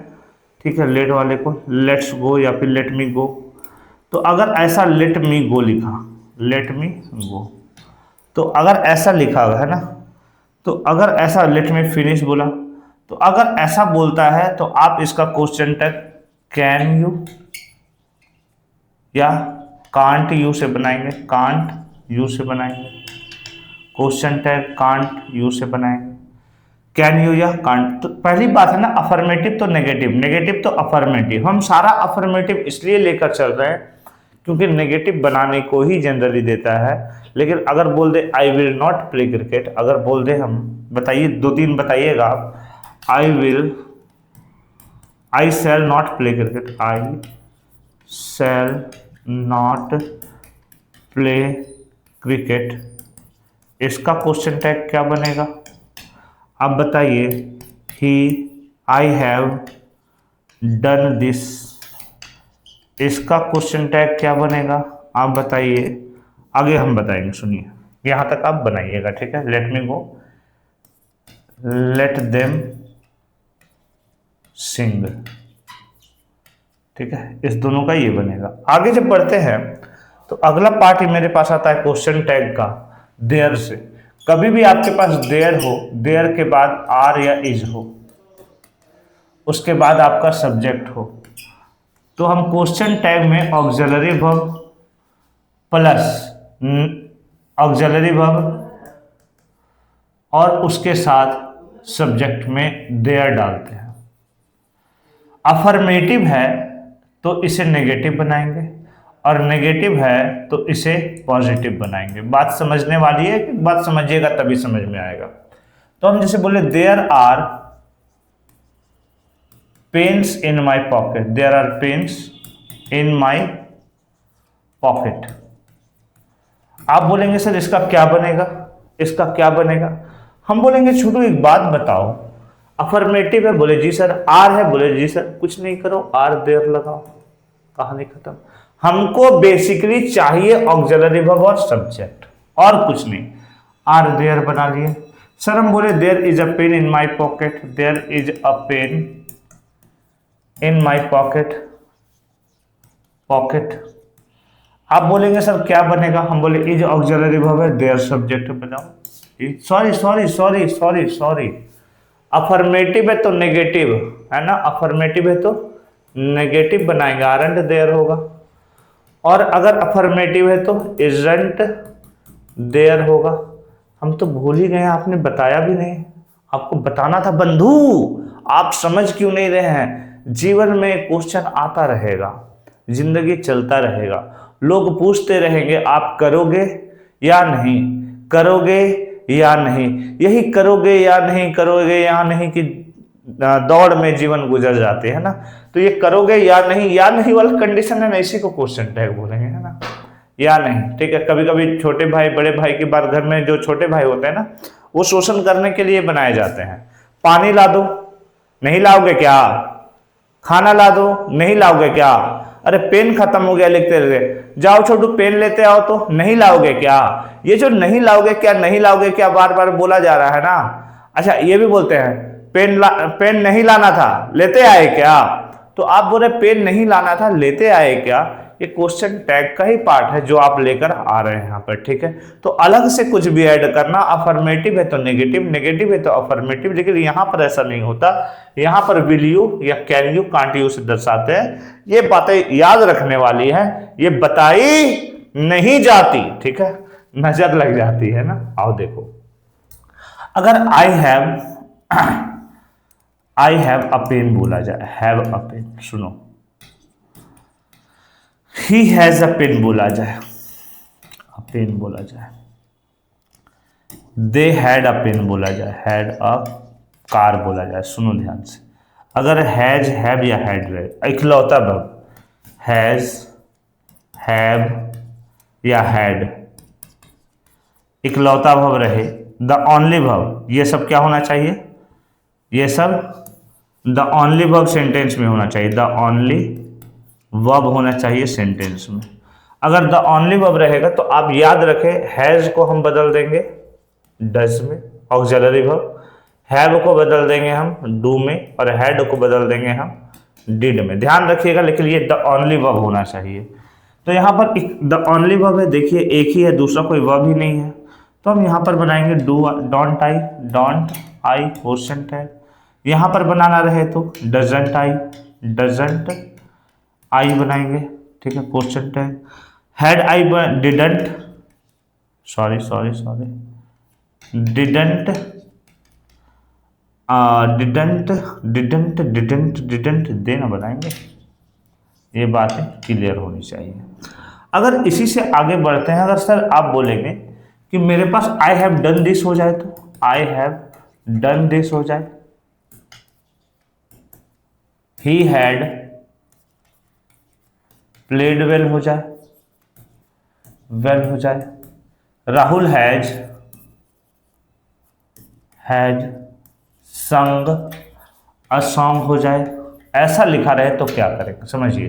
ठीक है, लेट वाले को लेट्स गो या फिर लेट मी गो। तो अगर ऐसा लेट मी गो लिखा, लेट मी गो, तो अगर ऐसा लिखा हुआ है ना, तो अगर ऐसा लेट मी फिनिश बोला, तो अगर ऐसा बोलता है तो आप इसका क्वेश्चन टैग कैन यू या कांट यू से बनाएंगे, कांट यू से बनाएंगे, क्वेश्चन टैग कांट यू से बनाएंगे, कैन यू या कांट। तो पहली बात है ना, अफर्मेटिव तो नेगेटिव, नेगेटिव तो अफर्मेटिव। हम सारा अफर्मेटिव इसलिए लेकर चल रहे हैं क्योंकि नेगेटिव बनाने को ही जनरली देता है। लेकिन अगर बोल दे I will not play cricket, अगर बोल दे हम, बताइए 2-3 बताइएगा आप, I shall not play cricket, I shall not play cricket, इसका क्वेश्चन टैग क्या बनेगा आप बताइए। He I have done this, इसका क्वेश्चन टैग क्या बनेगा आप बताइए। आगे हम बताएंगे, सुनिए, यहां तक आप बनाइएगा, ठीक है। लेट मी गो, लेट देम सिंग, ठीक है, इस दोनों का ये बनेगा। आगे जब बढ़ते हैं तो अगला पार्ट ही मेरे पास आता है क्वेश्चन टैग का, देयर से। कभी भी आपके पास देयर हो, देयर के बाद आर या इज हो, उसके बाद आपका सब्जेक्ट हो, तो हम क्वेश्चन टैग में auxiliary verb plus auxiliary verb और उसके साथ सब्जेक्ट में देयर डालते हैं। अफर्मेटिव है तो इसे नेगेटिव बनाएंगे, और नेगेटिव है तो इसे पॉजिटिव बनाएंगे। बात समझने वाली है कि बात समझिएगा तभी समझ में आएगा। तो हम जैसे बोले there are pens in my pocket, there are pens in my pocket, आप बोलेंगे सर इसका क्या बनेगा, इसका क्या बनेगा। हम बोलेंगे छोटू एक बात बताओ, अफर्मेटिव है, बोले जी सर। आर है, बोले जी सर। कुछ नहीं करो, आर देयर लगाओ, कहानी खत्म। हमको बेसिकली चाहिए ऑक्सिलरी वर्ब और सब्जेक्ट, और कुछ नहीं। आर देयर बना लिए। सर हम बोले there is a pen in my pocket, there is a pen in my pocket, pocket. आप बोलेंगे सर क्या बनेगा, हम बोले इज ऑक्सिलरी वर्ब है, देयर सब्जेक्ट बनाओ। Sorry sorry sorry sorry sorry, affirmative है तो नेगेटिव, है ना, अफर्मेटिव है तो नेगेटिव बनाएंगे, आरंट देयर होगा। और अगर अफर्मेटिव है तो इजंट देयर होगा। हम तो भूल ही गए, आपने बताया भी नहीं, आपको बताना था बंधु, आप समझ क्यों नहीं रहे हैं। जीवन में क्वेश्चन आता रहेगा, जिंदगी चलता रहेगा, लोग पूछते रहेंगे आप करोगे या नहीं, करोगे या नहीं, यही करोगे या नहीं, करोगे या नहीं कि दौड़ में जीवन गुजर जाते हैं ना। तो ये करोगे या नहीं वाला कंडीशन है ना, इसी को क्वेश्चन टैग बोलेंगे, है ना, या नहीं, ठीक है। कभी कभी छोटे भाई बड़े भाई की बात, घर में जो छोटे भाई होते हैं ना, वो शोषण करने के लिए बनाए जाते हैं। पानी ला दो, नहीं लाओगे क्या, खाना ला दो, नहीं लाओगे क्या, अरे पेन खत्म हो गया लिखते रहे, जाओ छोटू पेन लेते आओ, तो नहीं लाओगे क्या। ये जो नहीं लाओगे क्या, नहीं लाओगे क्या बार बार बोला जा रहा है ना। अच्छा ये भी बोलते हैं पेन नहीं लाना था, लेते आए क्या। तो आप बोल रहे पेन नहीं लाना था, लेते आए क्या, ये क्वेश्चन टैग का ही पार्ट है जो आप लेकर आ रहे हैं यहाँ पर, ठीक है। तो अलग से कुछ भी ऐड करना, अफर्मेटिव है तो नेगेटिव, नेगेटिव है तो अफर्मेटिव, लेकिन यहाँ पर ऐसा नहीं होता। यहाँ पर विल यू या कैन यू कांट यू से दर्शाते हैं। ये बातें याद रखने वाली है, ये बताई नहीं जाती, ठीक है, नजर लग जाती है ना। आओ देखो, अगर आई हैव अ पेन बोला जाए, हैव अ पेन, सुनो, ही हैज अ पेन बोला जाए, अ पेन बोला जाए, दे हैड अ पेन बोला जाए, हैड अ कार बोला जाए। सुनो ध्यान से, अगर हैज, हैव या हैड रहे, इकलौता वर्ब, हैज, हैव या हैड, इकलौता वर्ब रहे, द ओनली वर्ब, ये सब क्या होना चाहिए, ये सब द ओनली वर्ब सेंटेंस में होना चाहिए, द ओनली वर्ब होना चाहिए सेंटेंस में। अगर द ओनली वर्ब रहेगा तो आप याद रखें, हैज को हम बदल देंगे डज में, ऑक्सिलरी वर्ब, हैव को बदल देंगे हम डू में, और हैड को बदल देंगे हम डिड में। ध्यान रखिएगा, लेकिन ये द ओनली वर्ब होना चाहिए। तो यहाँ पर द ओनली वर्ब है, देखिए एक ही है, दूसरा कोई वर्ब ही नहीं है, तो हम यहाँ पर बनाएंगे don't I, don't I question tag. यहाँ पर बनाना रहे तो डजंट आई, डजंट आई बनाएंगे, ठीक है, question tag. Had I didn't, sorry sorry sorry, didn't, didn't didn't didn't didn't देना बनाएंगे। ये बातें क्लियर होनी चाहिए। अगर इसी से आगे बढ़ते हैं, अगर सर आप बोलेंगे कि मेरे पास आई हैव डन दिस हो जाए, तो आई हैव डन दिस हो जाए, ही हैड प्लेड वेल हो जाए, वेल हो जाए, राहुल हैज संग अ सॉन्ग हो जाए। ऐसा लिखा रहे तो क्या करेंगे, समझिए।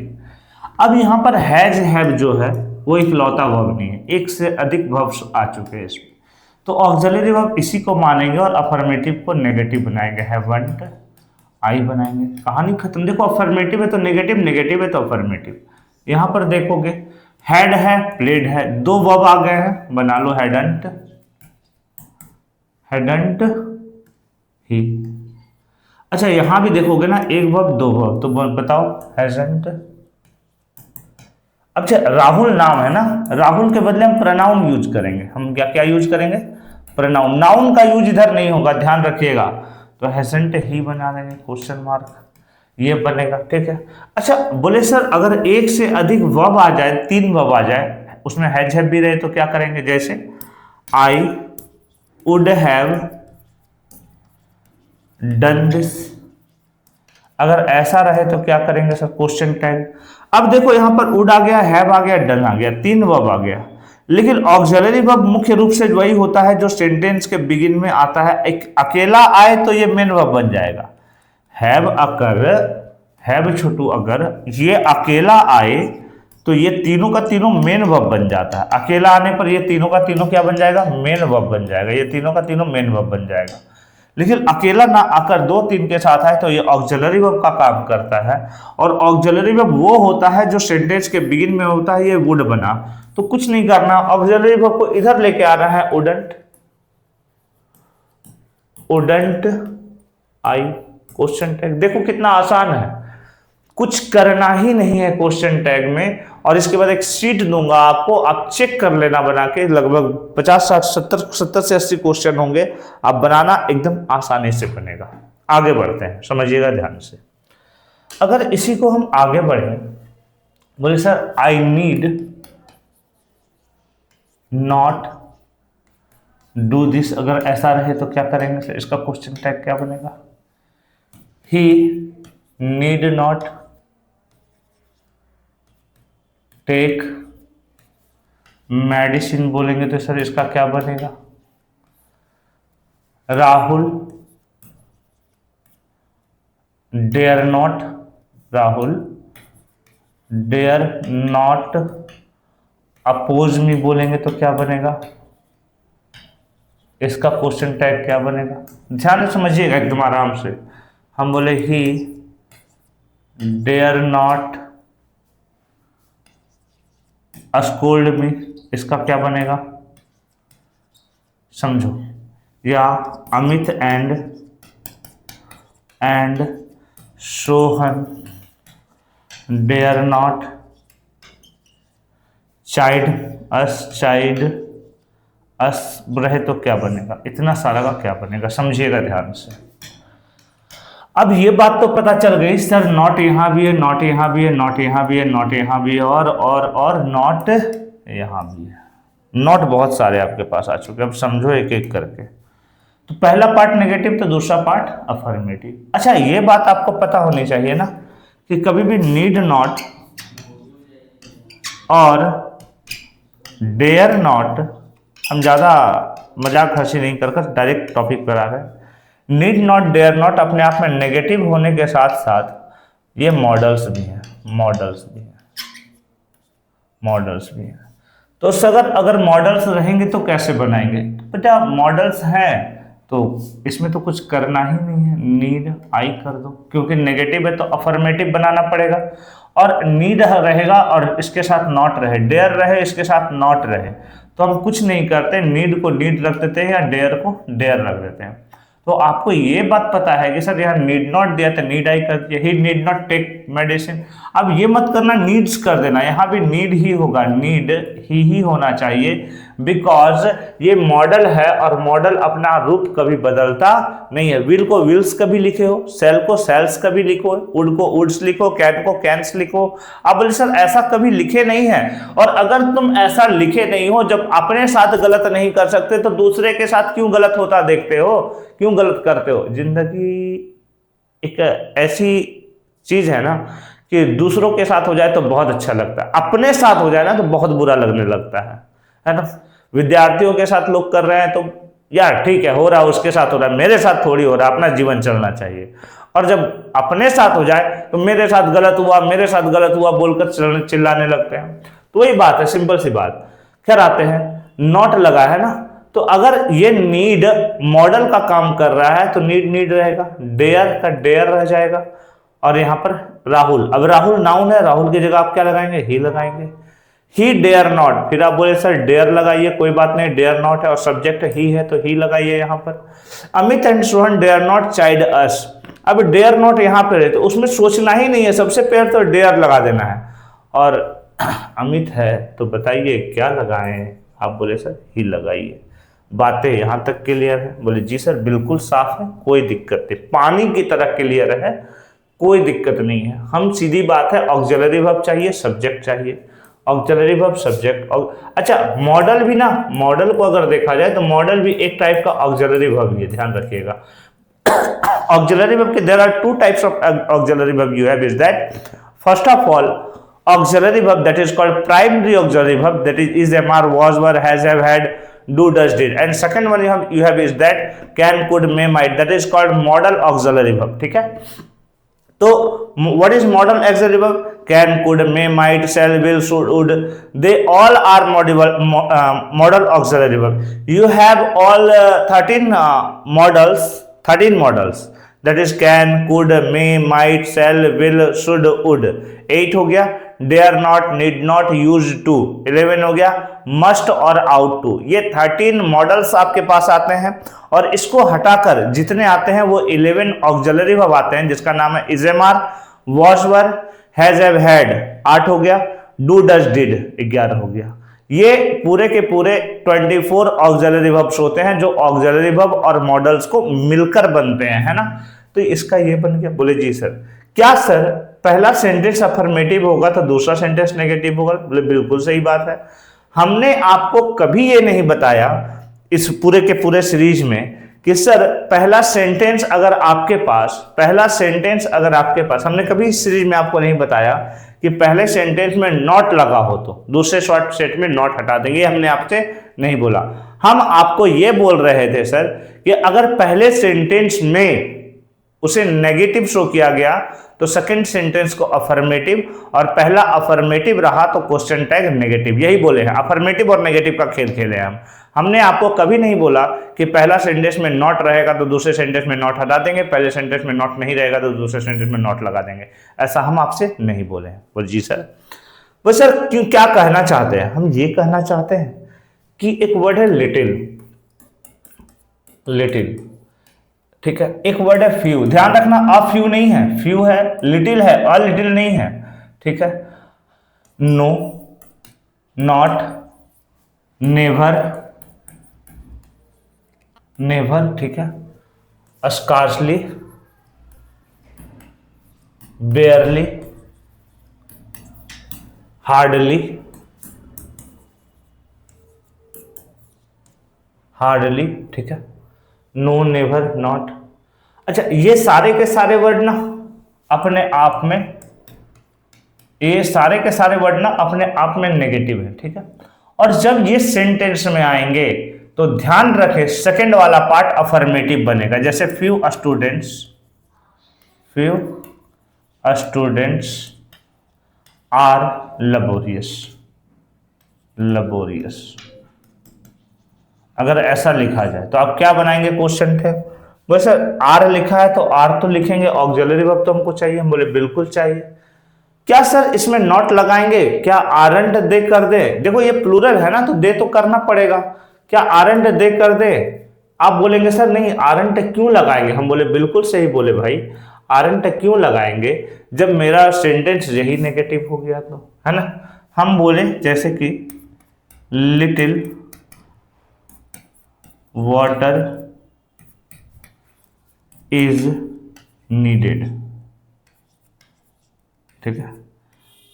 अब यहां पर हैज हैव जो है वो इकलौता वर्ब नहीं है, एक से अधिक वर्ब्स आ चुके हैं इसमें, तो ऑक्सिलरी वर्ब इसी को मानेंगे और अफर्मेटिव को नेगेटिव बनाएंगे, हैवंट आई बनाएंगे, कहानी खत्म। देखो अफर्मेटिव है तो नेगेटिव, नेगेटिव है तो अफर्मेटिव। यहां पर देखोगे हैड है, प्लेड है, दो वर्ब आ गए हैं, बना लो हैडंट, हैडंट ही। अच्छा यहां भी देखोगे ना, एक वर्ब दो वर्ब, तो बताओ हैजंट। अच्छा राहुल नाम है ना, राहुल के बदले हम प्रोनाउन यूज करेंगे, हम क्या क्या यूज करेंगे, प्रोनाउन, नाउन का यूज इधर नहीं होगा, ध्यान रखिएगा। तो हैजंट ही बना देंगे, क्वेश्चन मार्क, ये बनेगा, ठीक है। अच्छा बोले सर अगर एक से अधिक वर्ब आ जाए, तीन वर्ब आ जाए, उसमें हैज हैव भी रहे तो क्या करेंगे, जैसे I would have done this, अगर ऐसा रहे तो क्या करेंगे सर, क्वेश्चन टैग। अब देखो यहां पर वुड आ गया, हैव आ गया, डन आ गया, तीन वर्ब आ गया, लेकिन ऑक्सिलरी वर्ब मुख्य रूप से वही होता है जो सेंटेंस के बिगिन में आता है। एक अकेला आए तो ये मेन वर्ब बन जाएगा, हैव अगर, हैव छोटू अगर ये अकेला आए तो ये तीनों का तीनों मेन वर्ब बन जाता है। अकेला आने पर ये तीनों का तीनों क्या बन जाएगा, मेन वर्ब बन जाएगा, ये तीनों का तीनों मेन वर्ब बन जाएगा। लेकिन अकेला ना आकर दो तीन के साथ आए तो ये ऑक्सिलरी वर्ब का काम करता है, और ऑक्सिलरी वर्ब वो होता है जो सेंटेंस के बिगिन में होता है। ये वुड बना तो कुछ नहीं करना, ऑक्सिलरी वर्ब को इधर लेके आना है, वुडंट, वुडंट आई, क्वेश्चन टैग। देखो कितना आसान है, कुछ करना ही नहीं है क्वेश्चन टैग में। और इसके बाद एक शीट दूंगा आपको, आप चेक कर लेना बना के, लगभग 50 60 70 से 80 क्वेश्चन होंगे, आप बनाना एकदम आसानी से बनेगा। आगे बढ़ते हैं, समझिएगा ध्यान से। अगर इसी को हम आगे बढ़े, बोले sir I need not do this, अगर ऐसा रहे तो क्या करेंगे सर, इसका क्वेश्चन टैग क्या बनेगा, he need not take medicine बोलेंगे तो सर इसका क्या बनेगा, Rahul dare not, Rahul dare not oppose me बोलेंगे तो क्या बनेगा, इसका क्वेश्चन टैग क्या बनेगा। ध्यान से समझिएगा एकदम आराम से। हम बोले he dare not scold me, इसका क्या बनेगा, समझो। या Amit and Sohan dare not chide us रहे तो क्या बनेगा, इतना सारा का क्या बनेगा, समझिएगा ध्यान से। अब ये बात तो पता चल गई सर, नॉट यहां भी है, नॉट यहां भी है, नॉट यहां भी है, नॉट यहां भी है, और नॉट यहां भी है। नॉट बहुत सारे आपके पास आ चुके, अब समझो एक एक करके। तो पहला पार्ट नेगेटिव तो दूसरा पार्ट अफर्मेटिव। अच्छा ये बात आपको पता होनी चाहिए ना कि कभी भी नीड नॉट और डेयर नॉट, हम ज़्यादा मजाक हंसी नहीं कर डायरेक्ट टॉपिक पर आ रहे हैं। नीड नॉट डेयर नॉट अपने आप में नेगेटिव होने के साथ साथ ये मॉडल्स भी हैं, मॉडल्स भी हैं, मॉडल्स भी हैं। तो अगर मॉडल्स रहेंगे तो कैसे बनाएंगे? बेटा मॉडल्स हैं तो इसमें तो कुछ करना ही नहीं है, नीड आई कर दो, क्योंकि नेगेटिव है तो अफर्मेटिव बनाना पड़ेगा। और नीड रहेगा और इसके साथ नॉट रहे, डेयर रहे इसके साथ नॉट रहे, तो हम कुछ नहीं करते, नीड को नीड रख देते हैं या डेयर को डेयर रख देते हैं। तो आपको ये बात पता है कि सर यहाँ नीड नॉट दिया तो नीड आई कर दिया, ही नीड नॉट टेक मेडिसिन। अब ये मत करना नीड्स कर देना, यहाँ भी नीड ही होगा, नीड ही होना चाहिए, बिकॉज ये मॉडल है और मॉडल अपना रूप कभी बदलता नहीं है। विल को विल्स कभी लिखे हो, सेल को सेल्स कभी लिखो, वुड को वुड्स लिखो, कैन को कैंस लिखो। अब बोले सर ऐसा कभी लिखे नहीं है, और अगर तुम ऐसा लिखे नहीं हो, जब अपने साथ गलत नहीं कर सकते तो दूसरे के साथ क्यों गलत होता देखते हो, क्यों गलत करते हो? जिंदगी एक ऐसी चीज है ना कि दूसरों के साथ हो जाए तो बहुत अच्छा लगता है, अपने साथ हो जाए ना तो बहुत बुरा लगने लगता है ना। विद्यार्थियों के साथ लोग कर रहे हैं तो यार ठीक है, हो रहा है उसके साथ हो रहा है, मेरे साथ थोड़ी हो रहा है, अपना जीवन चलना चाहिए। और जब अपने साथ हो जाए तो मेरे साथ गलत हुआ, मेरे साथ गलत हुआ बोलकर चिल्लाने लगते हैं। तो वही बात है, सिंपल सी बात। खैर आते हैं, नॉट लगा है ना, तो अगर ये नीड मॉडल का काम कर रहा है तो नीड नीड रहेगा, डेयर का डेयर रह जाएगा। और यहां पर राहुल, अब राहुल नाउन है, राहुल की जगह आप क्या लगाएंगे? ही लगाएंगे। ही डेयर नॉट, फिर आप बोले सर डेयर लगाइए, कोई बात नहीं, डेयर नॉट है और सब्जेक्ट ही है तो ही लगाइए यहां पर। Amit and Sohan dare not chide us. अब डेयर नॉट यहां पर है तो उसमें सोचना ही नहीं है, सबसे पहले तो डेयर लगा देना है। और अमित है तो बताइए क्या लगाएं? आप बोले सर ही लगाइए। बातें यहां तक क्लियर है? बोले जी सर बिल्कुल साफ है, कोई दिक्कत नहीं, पानी की तरह क्लियर है, कोई दिक्कत नहीं है। हम सीधी बात है, ऑक्सिलरी वर्ब चाहिए, सब्जेक्ट चाहिए, ऑक्सिलरी वर्ब सब्जेक्ट। अच्छा मॉडल भी ना, मॉडल को अगर देखा जाए तो मॉडल भी एक टाइप का ऑक्सिलरी वर्ब है, ध्यान रखिएगा। ऑक्सिलरी वर्ब के there are two types of auxiliary verb you have, is that first of all auxiliary verb that is called primary auxiliary verb, that is MR, was, were, has, have, had, do, does, did, and second one you have is that can, could, may, might, that is called modal auxiliary verb। ठीक है, तो what is modal auxiliary verb? Can, could, may, might, shall, will, should, would, they all are modal auxiliary verb। You have all 13 modals, that is can, could, may, might, shall, will, should, would, 8 हो गया। Dare not, need not, use to 11 हो गया। Must और out to, ये 13 models आपके पास आते हैं, और इसको हटाकर जितने आते हैं वो 11 ऑक्सिलरी वर्ब आते हैं, जिसका नाम है is am are, was, were, has, have, had 8 हो गया, डू, डज, डिड 11 हो गया। ये पूरे के पूरे 24 ऑक्सिलरी वर्ब्स होते हैं जो ऑक्सिलरी वर्ब और मॉडल्स को मिलकर बनते हैं, है ना। तो इसका ये बन गया। बोले जी सर, क्या सर पहला सेंटेंस अफर्मेटिव होगा तो दूसरा सेंटेंस नेगेटिव होगा? बोले बिल्कुल सही बात है। हमने आपको कभी ये नहीं बताया इस पूरे के पूरे सीरीज में कि सर पहला सेंटेंस अगर आपके पास हमने कभी इस सीरीज में आपको नहीं बताया कि पहले सेंटेंस में नॉट लगा हो तो दूसरे शॉर्ट सेट में नॉट हटा देंगे, हमने आपसे नहीं बोला। हम आपको ये बोल रहे थे सर कि अगर पहले सेंटेंस में उसे नेगेटिव शो किया गया तो सेकंड सेंटेंस को अफर्मेटिव, और पहला अफर्मेटिव रहा तो क्वेश्चन टैग नेगेटिव। यही बोले हैं, अफर्मेटिव और नेगेटिव का खेल खेले हैं हम। हमने आपको कभी नहीं बोला कि पहला सेंटेंस में नॉट रहेगा तो दूसरे सेंटेंस में नॉट हटा देंगे, पहले सेंटेंस में नॉट नहीं रहेगा तो दूसरे सेंटेंस में नॉट लगा देंगे, ऐसा हम आपसे नहीं बोले हैं। बोल जी सर। वो सर क्यों, क्या कहना चाहते हैं? हम ये कहना चाहते हैं कि एक वर्ड है लिटिल, लिटिल, ठीक है, एक वर्ड है फ्यू, ध्यान रखना अ फ्यू नहीं है, फ्यू है, लिटिल है, अ लिटिल नहीं है, ठीक है। नो, नॉट, नेवर, नेवर, ठीक है, स्कार्सली, बेयरली, हार्डली, हार्डली, ठीक है, नो, नेवर, नॉट। अच्छा, ये सारे के सारे वर्ड ना अपने आप में, ये सारे के सारे वर्ड ना अपने आप में नेगेटिव है, ठीक है। और जब ये सेंटेंस में आएंगे तो ध्यान रखें सेकंड वाला पार्ट अफर्मेटिव बनेगा। जैसे फ्यू स्टूडेंट्स आर लबोरियस, अगर ऐसा लिखा जाए तो आप क्या बनाएंगे क्वेश्चन टैग? वैसे आर लिखा है तो आर तो लिखेंगे, ऑक्सिलरी वर्ब तो हमको चाहिए। हम बोले बिल्कुल चाहिए। क्या सर इसमें नॉट लगाएंगे? क्या आरंट दे कर दे? देखो ये प्लूरल है ना, तो दे तो करना पड़ेगा। क्या आरंट दे कर दे? आप बोलेंगे सर नहीं आरंट क्यों लगाएंगे? हम बोले बिल्कुल सही बोले भाई, आरंट क्यों लगाएंगे जब मेरा सेंटेंस यही नेगेटिव हो गया तो, है ना। हम बोले जैसे कि लिटिल वाटर इज नीडेड, ठीक है,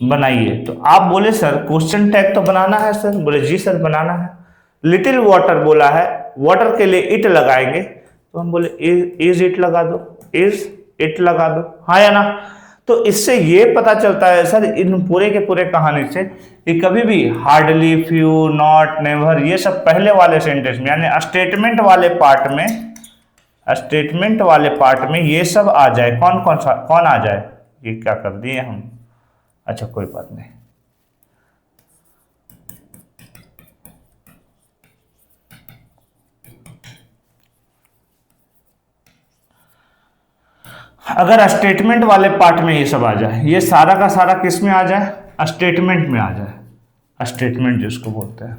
बनाइए। तो आप बोले सर क्वेश्चन टैग तो बनाना है सर। बोले जी सर बनाना है। लिटिल वाटर बोला है, वाटर के लिए इट लगाएंगे, तो हम बोले इज इट लगा दो, इज इट लगा दो, हाँ या ना। तो इससे ये पता चलता है सर इन पूरे के पूरे कहानी से कि कभी भी हार्डली, फ्यू, नॉट, नेवर, ये सब पहले वाले सेंटेंस में यानी स्टेटमेंट वाले पार्ट में ये सब आ जाए। कौन आ जाए? ये क्या कर दिए हम, अच्छा कोई बात नहीं। अगर स्टेटमेंट वाले पार्ट में ये सब आ जाए, ये सारा का सारा किस में आ जाए? स्टेटमेंट में आ जाए। स्टेटमेंट जिसको बोलते हैं,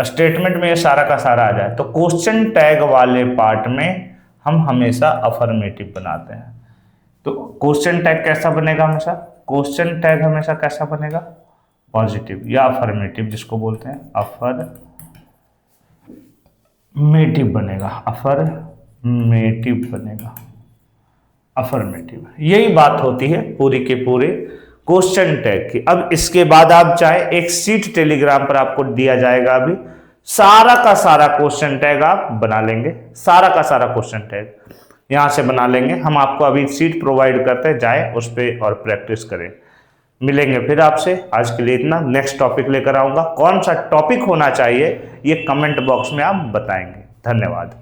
स्टेटमेंट में ये सारा का सारा आ जाए तो क्वेश्चन टैग वाले पार्ट में हम हमेशा अफर्मेटिव बनाते हैं। तो क्वेश्चन टैग कैसा बनेगा? हमेशा क्वेश्चन टैग हमेशा कैसा बनेगा? पॉजिटिव या अफर्मेटिव जिसको बोलते हैं, अफर्मेटिव बनेगा, अफर्मेटिव बनेगा, अफर्मेटिव। यही बात होती है पूरी के पूरे क्वेश्चन टैग की। अब इसके बाद आप चाहे एक सीट टेलीग्राम पर आपको दिया जाएगा, अभी सारा का सारा क्वेश्चन टैग आप बना लेंगे, सारा का सारा क्वेश्चन टैग यहां से बना लेंगे। हम आपको अभी सीट प्रोवाइड करते हैं, जाए उस पर और प्रैक्टिस करें। मिलेंगे फिर आपसे, आज के लिए इतना। नेक्स्ट टॉपिक लेकर आऊंगा, कौन सा टॉपिक होना चाहिए ये कमेंट बॉक्स में आप बताएंगे। धन्यवाद।